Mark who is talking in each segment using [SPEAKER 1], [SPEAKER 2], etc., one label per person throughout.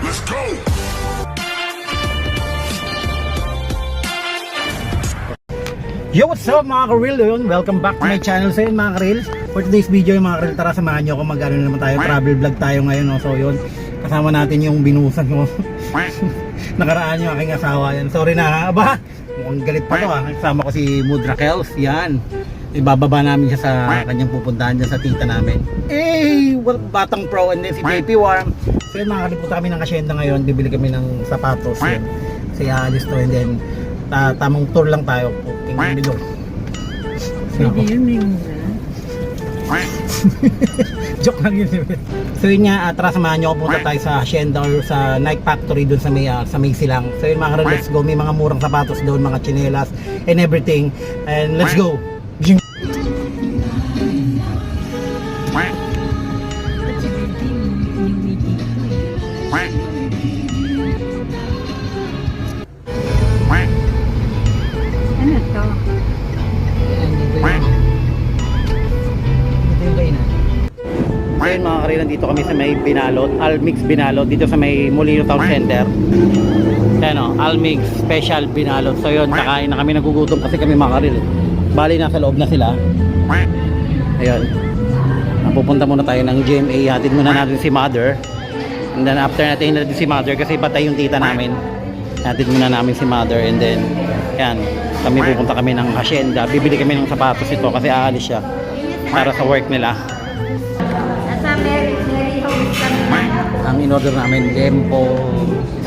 [SPEAKER 1] Let's go!
[SPEAKER 2] Yo, what's up mga ka-real? Welcome back to my channel. So yun mga ka-real, for today's video yung mga ka-real, tara samahan nyo ako, mag-ano naman tayo, travel vlog tayo ngayon, no? So yun, kasama natin yung binusan ko. Nakaraan yung aking asawa yan. Sorry na, aba, mukhang galit pa to, kasama ko si Mudra Kels, yan. Ibababa namin siya sa kanyang pupuntahan dyan sa tita namin. Batang Pro, and then si JP Warm. So yun mga ka-real, punta kami ng Hacienda ngayon, bibili kami ng sapatos yun. Kasi aalis to, and then tamang tour lang tayo. Tingnan nyo.
[SPEAKER 3] Pwede yun, may mura.
[SPEAKER 2] Joke lang yun. So yun nga, tara samahan nyo ako, punta tayo sa Hacienda or sa Nike Factory dun sa may silang. So yun mga ka-real, let's go. May mga murang sapatos doon, mga chinelas and everything. And let's go.
[SPEAKER 3] Ano to?
[SPEAKER 2] So yun mga ka-real, dito kami sa may Binalot, Almix Binalot, dito sa may Molino Town Center. Ayan o, Almix Special Binalot. So yun, kakain na kami, nagugutom kasi kami mga ka-real. Bali nasa loob na sila. Ayun, pupunta muna tayo ng GMA, hatid muna natin si Mother. And then after natin natin si Mother, kasi patay yung tita namin, hatid muna namin si Mother. And then yan, kami pupunta kami ng Hacienda, bibili kami ng sapatos ito kasi aalis siya para sa work nila.
[SPEAKER 3] Nasa Mary Homes kami.
[SPEAKER 2] Ang in-order namin, lempo,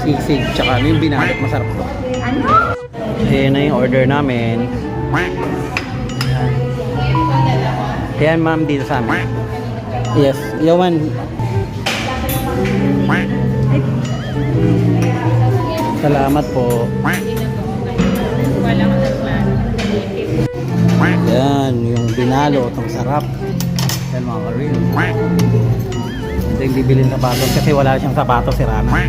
[SPEAKER 2] sisig, tsaka yung binalot, masarap to.
[SPEAKER 3] Ano?
[SPEAKER 2] Ayan na yung order namin. Ayan ma'am, dito sa amin. Yes, yawan. Salamat po. Yan, yung binalot, ang sarap. Yan mga ka-real. Ito yung bibilin sapatos kasi wala siyang sapatos, sira na.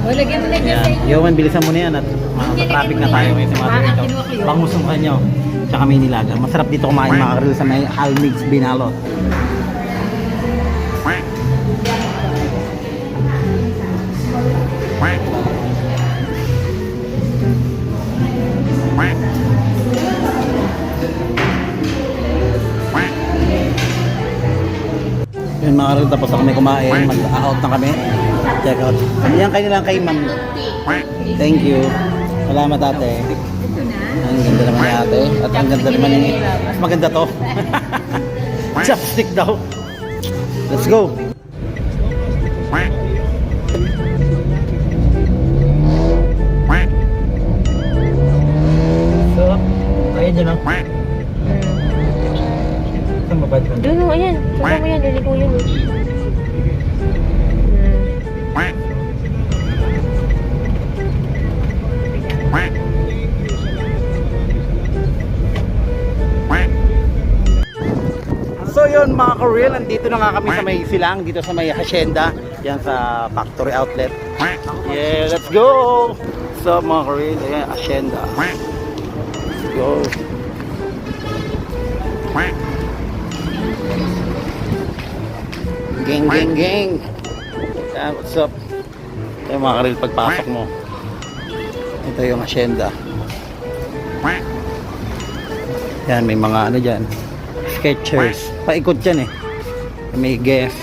[SPEAKER 3] Lagyan mo na dyan.
[SPEAKER 2] Yan, Yoman, bilisan mo na yan at traffic na tayo ngayon sa mga dito. Pangusong ka nyo, tsaka may nilaga. Masarap dito kumain mga ka-real sa may Almix Binalot. Yun mga ka-real, tapos na kami kumain, mag-out na kami. Check out. Yan kayo nilang kay ma'am. Thank you. Salamat ate. Ang ganda naman ni ate. At ang ganda naman ni... Mas maganda to. Chopstick daw. Let's go. So, ayun dyan lang. Saan mabad ka?
[SPEAKER 3] Doon o, ayan. Saka mo yan, liliko yun.
[SPEAKER 2] So yun mga ka-real, nandito na nga kami sa may silang, dito sa may Hacienda, yan sa factory outlet. Yeah, let's go! So mga ka-real, ayan, Hacienda. Let's go! Gang, gang, gang! Yeah, what's up? Ito yung mga ka-real, pagpasok mo. Ito yung Hacienda. Yan, may mga ano dyan. Skechers. Paikot yan eh. May guess.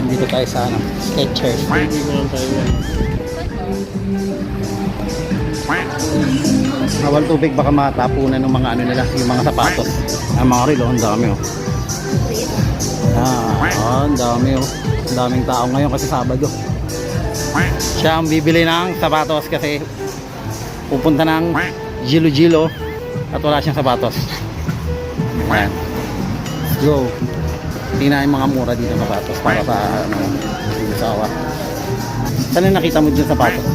[SPEAKER 2] Dito tayo sa ano, Skechers. Bawal tubig, baka matapunan ng mga ano nila, yung mga sapatos. Ang mga relo, ang dami oh. Ang dami oh. Ang daming tao ngayon kasi Sabado. Siya ang bibili ng sapatos kasi pupunta ng Gilo-Gilo at wala siyang sapatos. Ayan. Let's go. Tingnan yung mga mura dito sapatos para sa ano, asawa. Saan na nakita mo dyan sapatos?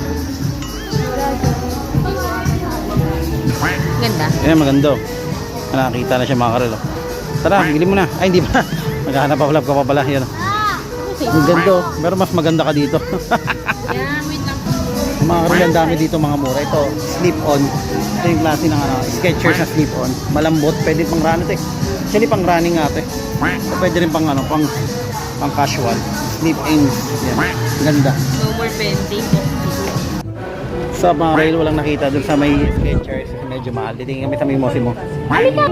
[SPEAKER 3] Ganda.
[SPEAKER 2] Ayan, maganda. Nakakita na siya mga karelo. Tara, bili mo na. Ay, hindi ba? Maghahanap pa pala ka pa pala. Yan. Ang ganda. Pero mas maganda ka dito.
[SPEAKER 3] Yeah, wait lang.
[SPEAKER 2] Mga karelo, ang dami dito mga mura. Ito, slip-on. Ito yung klase ng ano, Skechers na slip-on. Malambot, pwede pang running. Actually, pang running nga ito. Pwede rin pang ano, pang Pang casual. Slip-in. Yan. Ganda.
[SPEAKER 3] No more bending.
[SPEAKER 2] Sa mga rail, walang nakita dun sa may Skechers. Medyo mahal. Titingin kami sa may Mosimo.
[SPEAKER 3] Halika!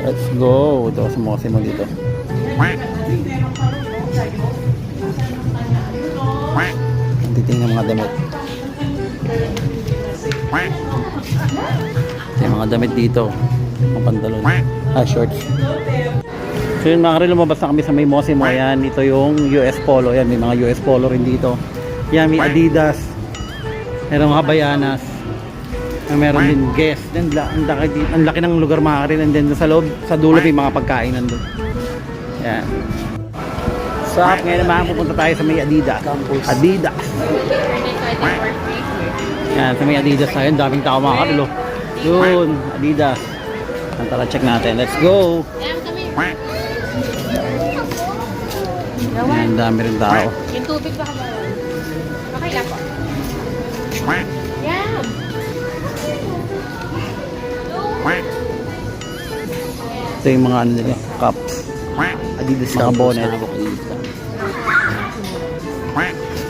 [SPEAKER 2] Let's go. Ito sa Mosimo dito. Titingin ng mga damit. Ito yung mga damit dito. Mga pantalon. Shorts. So yun mga karil, lumabas na kami sa may Mosimo. Yan, ito yung US Polo. Yan, may mga US Polo rin dito. Yan, may Adidas. Merong Havaianas. Meron din Guess. Ang laki ng lugar mga karil. And then sa loob, sa dulo may mga pagkain nandun. Yan. So ngayon naman pupunta tayo sa may Adidas. Adidas. Yan, sa may Adidas tayo. Daming tao mga karil. Yun, Adidas. Tara, check natin. Let's go! Yan, dami rin tao.
[SPEAKER 3] Yung tubig baka ba? Okay lang po. Yan!
[SPEAKER 2] Ito yung mga ano nila, cups. Adidas mga bonnet.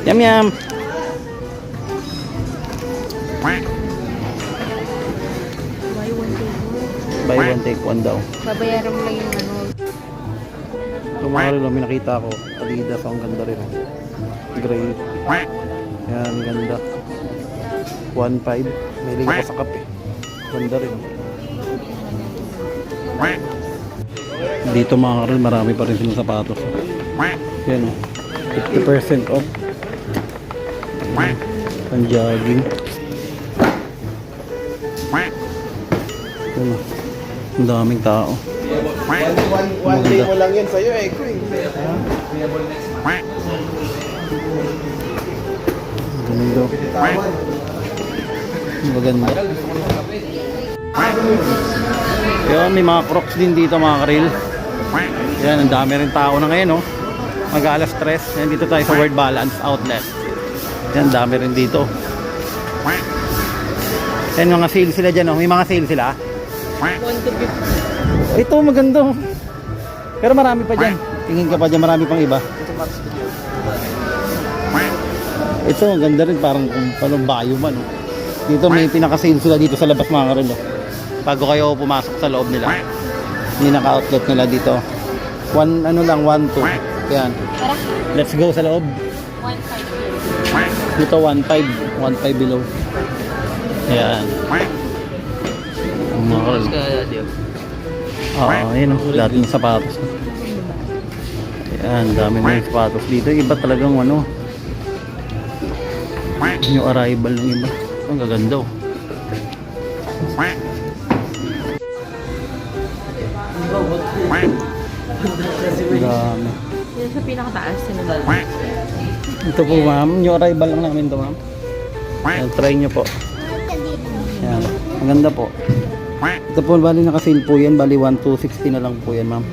[SPEAKER 2] Yum yum! Buy one take one daw.
[SPEAKER 3] Babayaran mo lang yung ano.
[SPEAKER 2] Ito mga rin, may nakita ko. Adidas, ang ganda rin. Gray. Yan, ganda. 1.5. May liga pa sa cup eh. Ganda rin. Dito mga karil, marami pa rin silang sapatos. Yan o. 50% off. Pang jogging. Yan o. Ang daming tao.
[SPEAKER 1] One day mo lang yun sa'yo eh.
[SPEAKER 2] Ganda. Maganda. Yan, may mga Crocs din dito mga karil. Yan, ang dami rin tao na ngayon, no? Mag-alas 3. Yan, dito tayo sa World Balance Outlet. Yan, dami rin dito. Yan, mga sale sila dyan, no? May mga sale sila.
[SPEAKER 3] 1 to 50.
[SPEAKER 2] Ito, maganda. Pero marami pa dyan. Tingin ka pa dyan, marami pang iba. Ito, ang ganda rin. Parang kung paano bayo man, no? Dito may pinaka-sale sila dito sa labas mga karil, no? Bago kayo pumasok sa loob nila. May naka-outlet nila dito. 1 2. Yan. Let's go sa loob.
[SPEAKER 3] 1.5.
[SPEAKER 2] Dito 1.5 below. Ayan. Ang mga karil. Oo, yun o. Dati yung sapatos. Ayan, dami na yung sapatos dito. Iba talagang ano. Yung arrival ng iba. Ang gaganda o. Dami.
[SPEAKER 3] Yan sa pinakataas.
[SPEAKER 2] Ito po ma'am, yung arrival lang namin ito ma'am. Ayan, try nyo po. Ayan, ang ganda po. Ito po, bali naka-sale po yan. Bali 1,260 na lang po yan ma'am.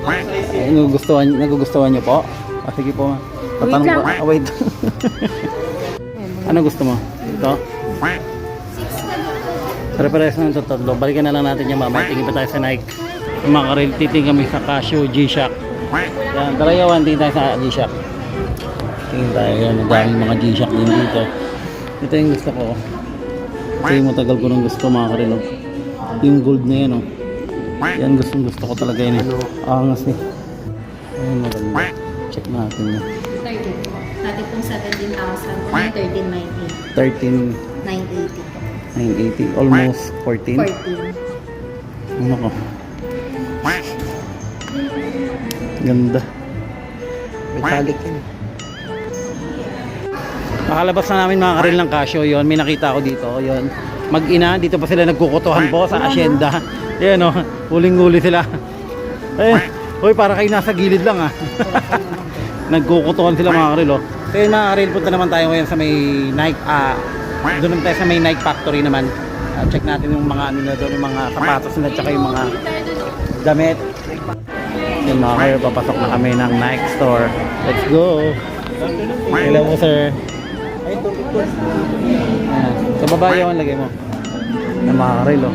[SPEAKER 2] Ay, nagugustuhan nyo po? Ah, sige po ma'am. Tatanong
[SPEAKER 3] Wait lang.
[SPEAKER 2] po. Wait. Ano gusto mo? Ito? Pare-pares na ito tatlo. Balikan na lang natin yung mamaya. Tingin pa tayo sa Nike. Yung mga karil, titingin kami sa Casio G-Shock. Yan, tara yawan, tingin tayo sa G-Shock. Tingin tayo yan. Ang daming mga G-Shock din dito. Ito yung gusto ko. Ito yung matagal ko nang gusto mga karil. Yung gold na yan. Yan gusto ko talaga yun. Angas eh. Ayun, maganda. Check natin yun.
[SPEAKER 3] 13. Dati pong 17,000. 13,980.
[SPEAKER 2] 13.
[SPEAKER 3] 980.
[SPEAKER 2] 980. Almost 14.
[SPEAKER 3] 14.
[SPEAKER 2] Ano ko? Ganda.
[SPEAKER 1] Metallic yun.
[SPEAKER 2] Nakalabas na namin mga karil ng Casio yon. May nakita ako dito. Yon. Mag-ina. Dito pa sila nagkukutuhan po sa asyenda. Yan o. Huling-huli sila. Eh, hoy, para kayo nasa gilid lang ah. Nagkukutuhan sila mga karil. So yun mga karil, punta naman tayo ngayon sa may Nike. Doon naman tayo sa may Nike Factory naman. Check natin yung mga ano na doon, yung mga sapatos nila, tsaka yung mga damit. Yung mga karil, papasok na kami ng Nike store. Let's go. Hello po sir. Ayan. Sa baba yung lagay mo. Yung mga karil oh.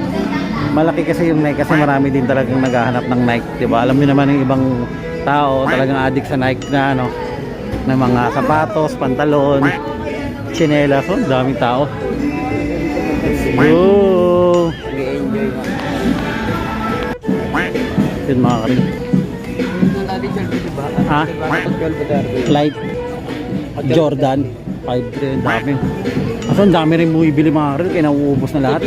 [SPEAKER 2] Malaki kasi yung Nike kasi marami din talagang naghahanap ng Nike, 'di ba? Alam niyo naman yung ibang tao talagang addict sa Nike na ano, na mga sapatos, pantalon, tsinelas, so daming tao. Oh,
[SPEAKER 1] Nag-enjoy nga.
[SPEAKER 2] yun mga karin. Ha? Flight Jordan 5-3, dami. Kaso ang dami rin bumibili mga karin, kaya nauubos na lahat.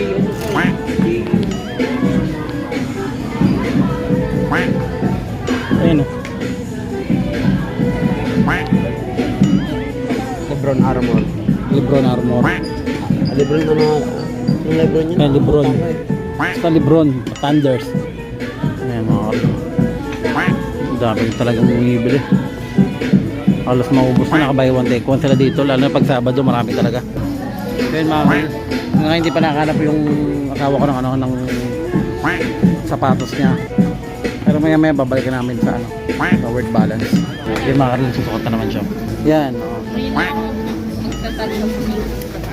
[SPEAKER 2] Ayun o.
[SPEAKER 1] Lebron Armor.
[SPEAKER 2] Lebron Armor.
[SPEAKER 1] Lebron ano? Yung Lebron yun?
[SPEAKER 2] Ayan, Lebron. Basta Lebron, Thunders. Ayan mga karin. Ang dami talagang bumibili. Halos maubos na, naka-buy one take one sila dito, lalo na pag Sabado marami talaga. Ayun mga karin. Ngayon hindi pa nakahanap yung asawa ko ng ano, ng sapatos niya. Pero maya maya babalikan namin sa ano, sa word balance. Yung mga karin, susukot na naman siya. Yan, oh.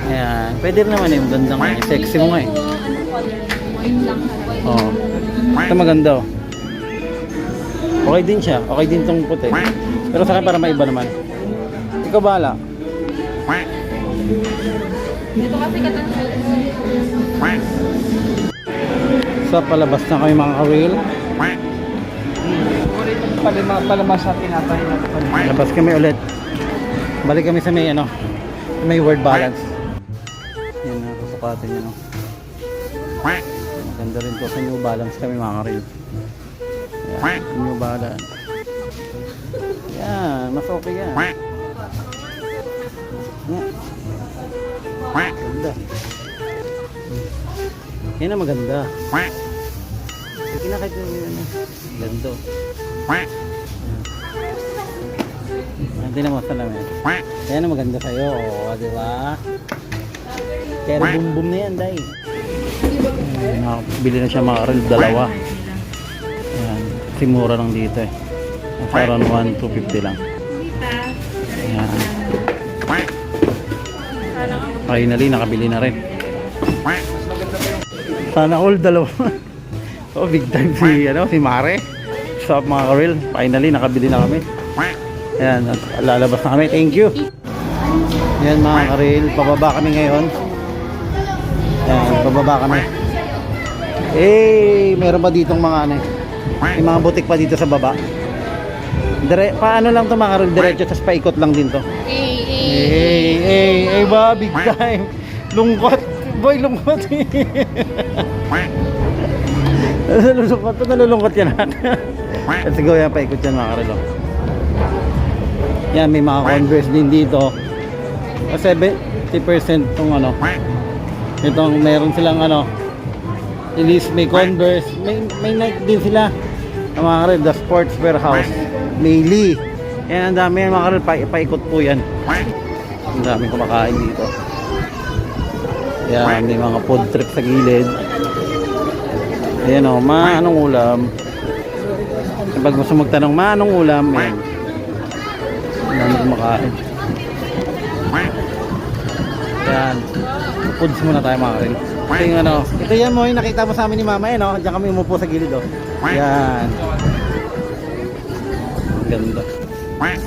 [SPEAKER 2] Ayan, pwede rin naman yung gandang sexy mo nga eh. Oh. Ito maganda oh. Okay din siya, okay din tong puti. Pero sa akin para maiba naman. Ikaw bahala.
[SPEAKER 3] Dito kasi katansin.
[SPEAKER 2] Sa palabas na kami mga ka-wheel.
[SPEAKER 1] Palabas sa tinatay na.
[SPEAKER 2] Labas kami ulit. Balik kami sa may ano, may word balance. Yan na, susukatin nyo. Maganda rin to sa New Balance kami mga ka-wheel. Yan, New Balance. Yan, mas okay yan. Ganda. Yan ang maganda. Sige na kahit yun. Ganda. Hindi na masalamin. Yan ang maganda sa'yo. O, di ba? Kaya boom boom na yan, day. Bili na siya mga karil, dalawa. Yan. Kasi mura lang dito eh. Around 1,250 lang. Yan. Finally, nakabili na rin. Sana all dalawa. Oh, big time si Mare. Stop mga karil. Finally, nakabili na kami. Ayan, lalabas na kami. Thank you. Ayan mga karil, pababa kami ngayon. Ayan, pababa kami. Eh, meron pa ditong mga ano, may mga butik pa dito sa baba. Paano lang to mga karil, diretso, tapos paikot lang din to. Hey ba, big time. Lungkot. Boy, lungkot. Nalulungkot yan. Let's go yan, paikot yan mga karil. Yan, may mga Converse din dito. 70% tong ano. Itong meron silang ano, Elise, may Converse, may Nike din sila. Ang mga karil, The Sports Warehouse, may Lee. Yan, ang dami yan mga karil, paikot po yan. Ang dami kumakain dito. Yan, may mga food trip sa gilid. Ayan o, anong ulam? Kapag gusto magtanong, anong ulam? Yan. Ang dami kumakain. Yan. Foods muna tayo mga karil. Ito yung ano, ito yan mo yung nakita mo sa amin ni mama eh no? Diyan kami umupo sa gilid oh. Yan. Ganda.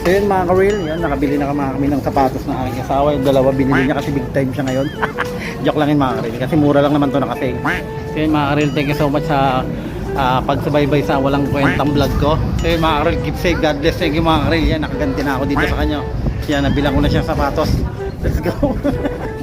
[SPEAKER 2] So yun mga karil, yan, nakabili na kami ng sapatos ng aking asawa. Yung dalawa binili niya kasi big time siya ngayon. Joke lang yun mga karil, kasi mura lang naman to nakasing. So yun mga karil, thank you so much sa pagsubaybay sa walang kwentang vlog ko. So yun mga karil, keep safe, God bless. Thank you mga karil, yan, nakaganti na ako dito sa kanya. Yan, nabilang ko na siya sapatos. Let's go.